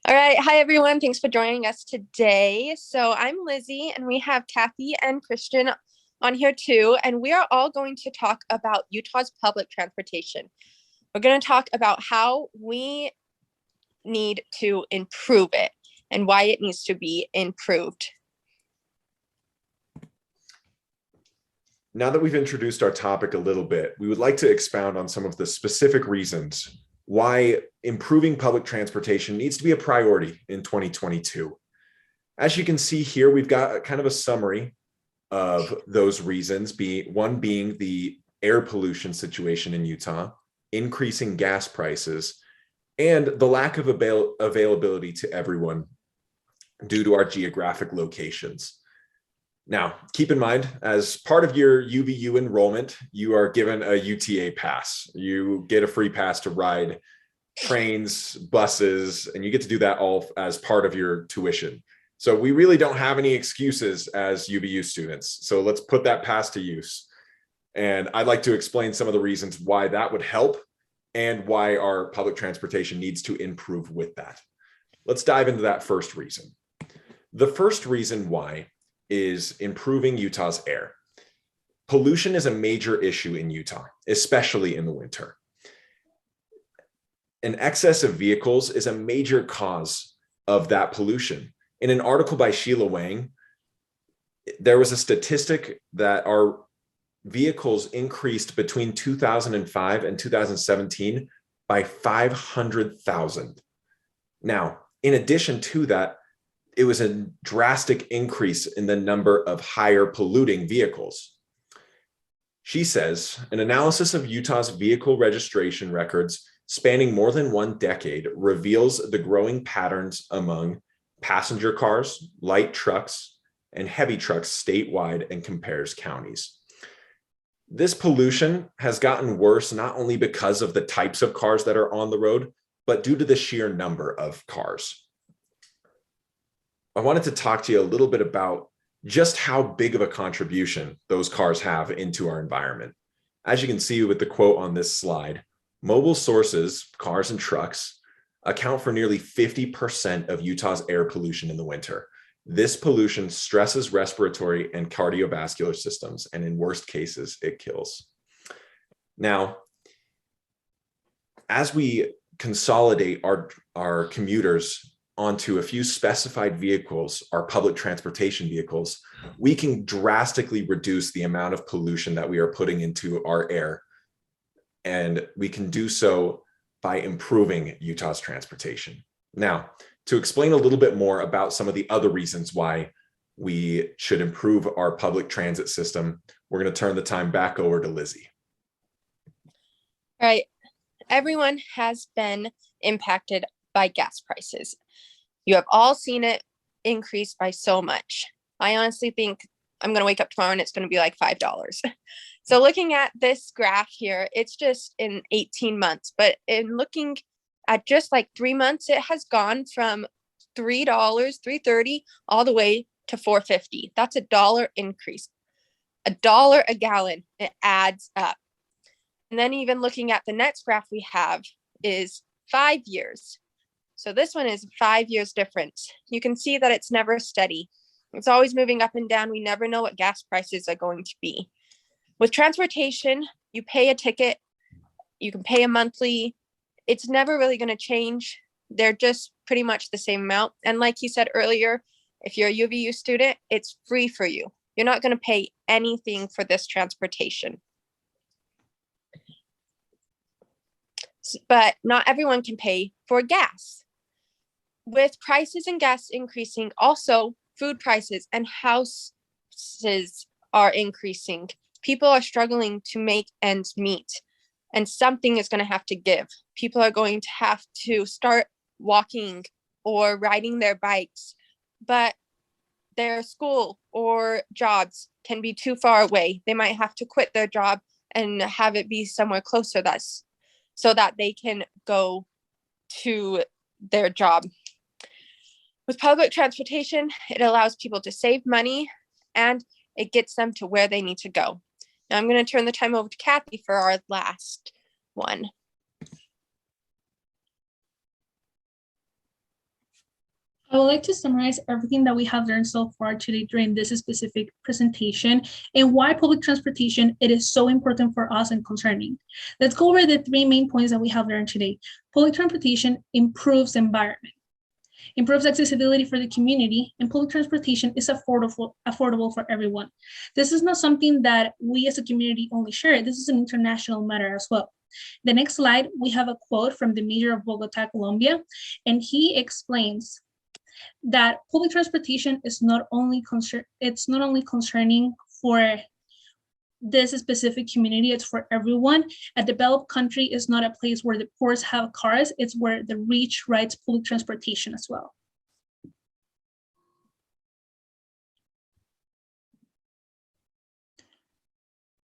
All right. Hi, everyone. Thanks for joining us today. So I'm Lizzie, and we have Kathy and Christian on here too. And we are all going to talk about Utah's public transportation. We're going to talk about how we need to improve it and why it needs to be improved. Now that we've introduced our topic a little bit, we would like to expound on some of the specific reasons why improving public transportation needs to be a priority in 2022. As you can see here, we've got kind of a summary of those reasons, one being the air pollution situation in Utah, increasing gas prices, and the lack of availability to everyone due to our geographic locations. Now, keep in mind, as part of your UVU enrollment, you are given a UTA pass. You get a free pass to ride trains, buses, and you get to do that all as part of your tuition. So we really don't have any excuses as UVU students. So let's put that pass to use. And I'd like to explain some of the reasons why that would help and why our public transportation needs to improve with that. Let's dive into that first reason. The first reason why is improving Utah's air. Pollution is a major issue in Utah, especially in the winter. An excess of vehicles is a major cause of that pollution. In an article by Sheila Wang, there was a statistic that our vehicles increased between 2005 and 2017 by 500,000. Now, in addition to that, it was a drastic increase in the number of higher polluting vehicles. She says, an analysis of Utah's vehicle registration records spanning more than 1 decade reveals the growing patterns among passenger cars, light trucks, and heavy trucks statewide and compares counties. This pollution has gotten worse not only because of the types of cars that are on the road, but due to the sheer number of cars. I wanted to talk to you a little bit about just how big of a contribution those cars have into our environment. As you can see with the quote on this slide, mobile sources, cars and trucks, account for nearly 50% of Utah's air pollution in the winter. This pollution stresses respiratory and cardiovascular systems, and in worst cases, it kills. Now, as we consolidate our commuters onto a few specified vehicles, our public transportation vehicles, we can drastically reduce the amount of pollution that we are putting into our air. And we can do so by improving Utah's transportation. Now, to explain a little bit more about some of the other reasons why we should improve our public transit system, we're going to turn the time back over to Lizzie. All right. Everyone has been impacted by gas prices. You have all seen it increase by so much. I honestly think I'm going to wake up tomorrow and it's going to be like $5. So looking at this graph here, it's just in 18 months, but in looking at just like 3 months, it has gone from $3, $3.30 all the way to $4.50. That's $1 increase. $1 a gallon. It adds up. And then even looking at the next graph we have is 5 years. So this one is 5 years difference. You can see that it's never steady. It's always moving up and down. We never know what gas prices are going to be. With transportation, you pay a ticket, you can pay a monthly. It's never really going to change. They're just pretty much the same amount. And like he said earlier, if you're a UVU student, it's free for you. You're not going to pay anything for this transportation. But not everyone can pay for gas. With prices and gas increasing, also food prices and houses are increasing. People are struggling to make ends meet, and something is going to have to give. People are going to have to start walking or riding their bikes, but their school or jobs can be too far away. They might have to quit their job and have it be somewhere closer so that they can go to their job. With public transportation, it allows people to save money and it gets them to where they need to go. Now I'm going to turn the time over to Kathy for our last one. I would like to summarize everything that we have learned so far today during this specific presentation and why public transportation it is so important for us and concerning. Let's go over the 3 main points that we have learned today. Public transportation improves the environment, improves accessibility for the community, and public transportation is affordable for everyone. This is not something that we as a community only share. This is an international matter as well. The next slide, we have a quote from the mayor of Bogota, Colombia, and he explains that public transportation is not only concerning for this specific community, it's for everyone. A developed country is not a place where the poor have cars, it's where the rich rides public transportation as well.